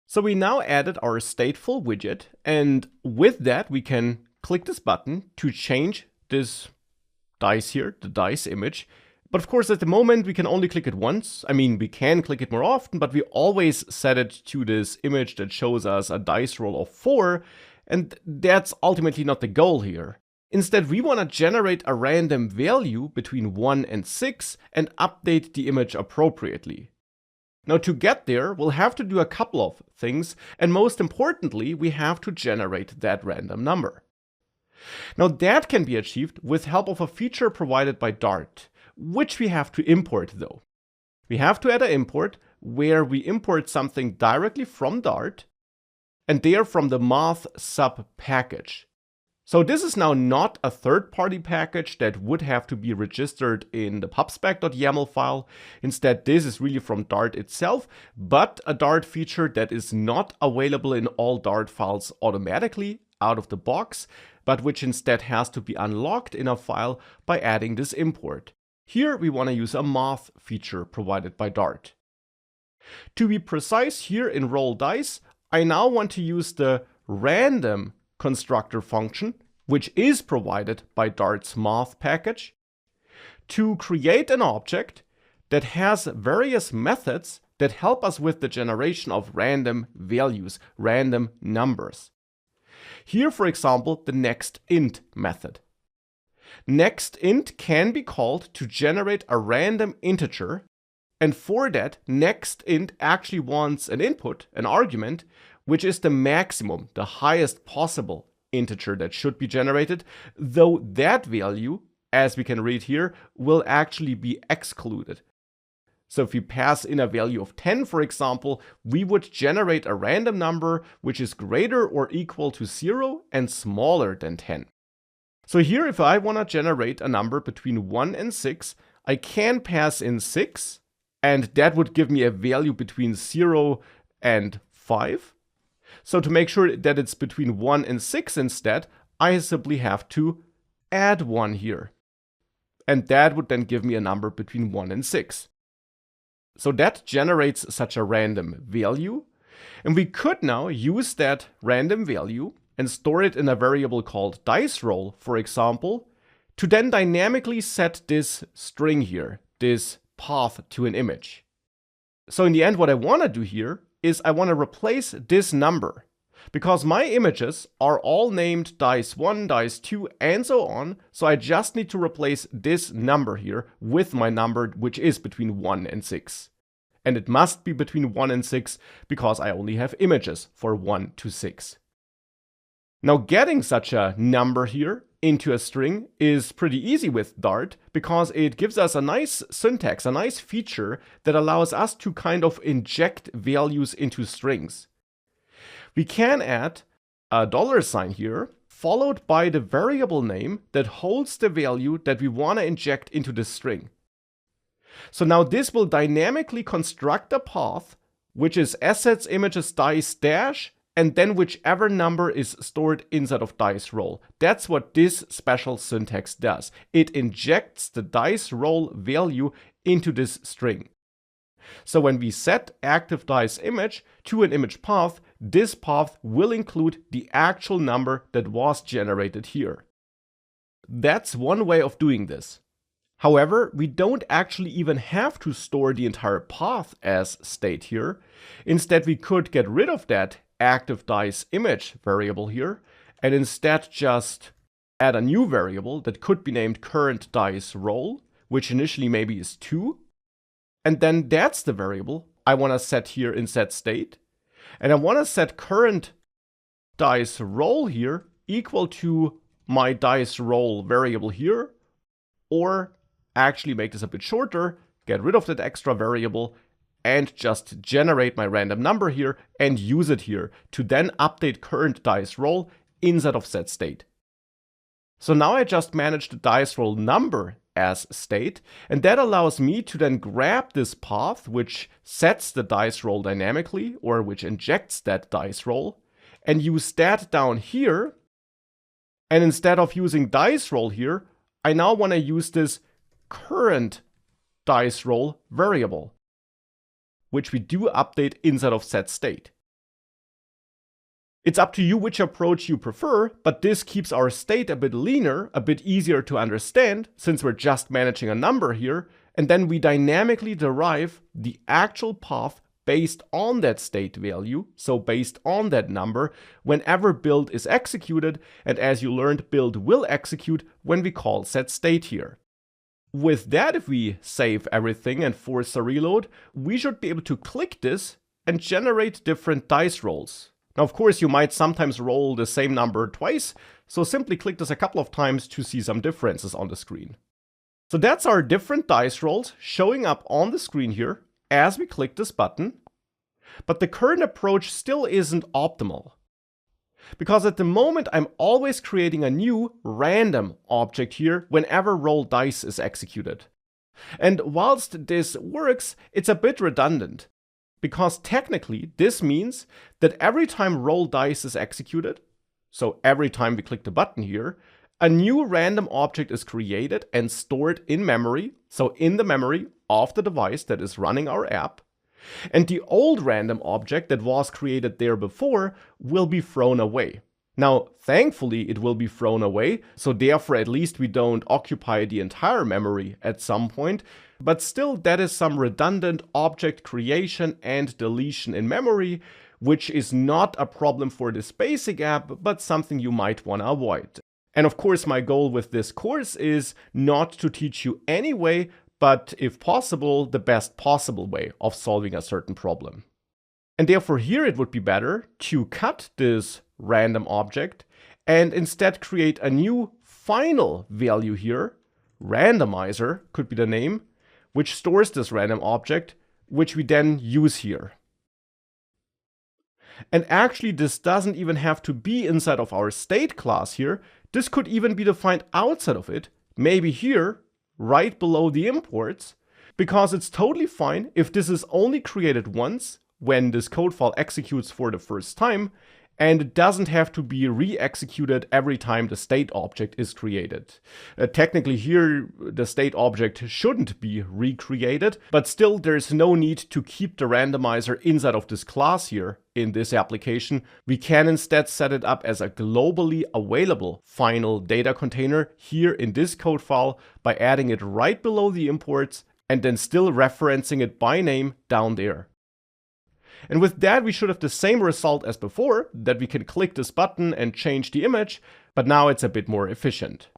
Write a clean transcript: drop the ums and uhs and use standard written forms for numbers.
So we now added our stateful widget, and with that we can click this button to change this dice here, the dice image. But of course, at the moment, we can only click it once. I mean, we can click it more often, but we always set it to this image that shows us a dice roll of 4, and that's ultimately not the goal here. Instead, we want to generate a random value between 1 and 6 and update the image appropriately. Now, to get there, we'll have to do a couple of things, and most importantly, we have to generate that random number. Now, that can be achieved with help of a feature provided by Dart, which we have to import though. We have to add an import where we import something directly from Dart, and there from the math sub package. So this is now not a third-party package that would have to be registered in the pubspec.yaml file. Instead, this is really from Dart itself, but a Dart feature that is not available in all Dart files automatically out of the box, but which instead has to be unlocked in a file by adding this import. Here we want to use a math feature provided by Dart. To be precise, here in roll dice, I now want to use the random constructor function, which is provided by Dart's math package, to create an object that has various methods that help us with the generation of random values, random numbers. Here, for example, the nextInt method. NextInt can be called to generate a random integer, and for that, nextInt actually wants an input, an argument, which is the maximum, the highest possible integer that should be generated, though that value, as we can read here, will actually be excluded. So if we pass in a value of 10, for example, we would generate a random number which is greater or equal to 0 and smaller than 10. So here, if I want to generate a number between 1 and 6, I can pass in 6, and that would give me a value between 0 and 5. So to make sure that it's between 1 and 6 instead, I simply have to add 1 here. And that would then give me a number between 1 and 6. So that generates such a random value. And we could now use that random value and store it in a variable called dice roll, for example, to then dynamically set this string here, this path to an image. So in the end, what I want to do here is I want to replace this number, because my images are all named dice1, dice2, and so on, so I just need to replace this number here with my number, which is between 1 and 6. And it must be between 1 and 6, because I only have images for 1 to 6. Now, getting such a number here into a string is pretty easy with Dart, because it gives us a nice syntax, a nice feature that allows us to kind of inject values into strings. We can add a $sign here, followed by the variable name that holds the value that we want to inject into the string. So now this will dynamically construct a path, which is assets images dice dash, and then whichever number is stored inside of dice roll. That's what this special syntax does. It injects the dice roll value into this string. So when we set active dice image to an image path, this path will include the actual number that was generated here. That's one way of doing this. However, we don't actually even have to store the entire path as state here. Instead, we could get rid of that active dice image variable here, and instead just add a new variable that could be named current dice roll, which initially maybe is 2. And then that's the variable I want to set here in set state. And I want to set current dice roll here equal to my dice roll variable here, or actually make this a bit shorter, get rid of that extra variable, and just generate my random number here and use it here to then update current dice roll inside of set state. So now I just managed the dice roll number as state, and that allows me to then grab this path which sets the dice roll dynamically, or which injects that dice roll, and use that down here. And instead of using dice roll here, I now want to use this current dice roll variable, which we do update inside of set state. It's up to you which approach you prefer, but this keeps our state a bit leaner, a bit easier to understand, since we're just managing a number here, and then we dynamically derive the actual path based on that state value, so based on that number, whenever build is executed, and as you learned, build will execute when we call setState here. With that, if we save everything and force a reload, we should be able to click this and generate different dice rolls. Now, of course, you might sometimes roll the same number twice, so simply click this a couple of times to see some differences on the screen. So that's our different dice rolls showing up on the screen here as we click this button. But the current approach still isn't optimal, because at the moment I'm always creating a new random object here whenever roll dice is executed. And whilst this works, it's a bit redundant. Because technically, this means that every time roll dice is executed, so every time we click the button here, a new random object is created and stored in memory, so in the memory of the device that is running our app, and the old random object that was created there before will be thrown away. Now, thankfully, it will be thrown away, so therefore at least we don't occupy the entire memory at some point, but still that is some redundant object creation and deletion in memory, which is not a problem for this basic app, but something you might want to avoid. And of course, my goal with this course is not to teach you any way, but if possible, the best possible way of solving a certain problem. And therefore here it would be better to cut this random object and instead create a new final value here, randomizer could be the name, which stores this random object, which we then use here. And actually this doesn't even have to be inside of our state class here. This could even be defined outside of it, maybe here, right below the imports, because it's totally fine if this is only created once when this code file executes for the first time, and it doesn't have to be re-executed every time the state object is created. Technically here, the state object shouldn't be recreated, but still there's no need to keep the randomizer inside of this class here in this application. We can instead set it up as a globally available final data container here in this code file by adding it right below the imports and then still referencing it by name down there. And with that, we should have the same result as before, that we can click this button and change the image, but now it's a bit more efficient.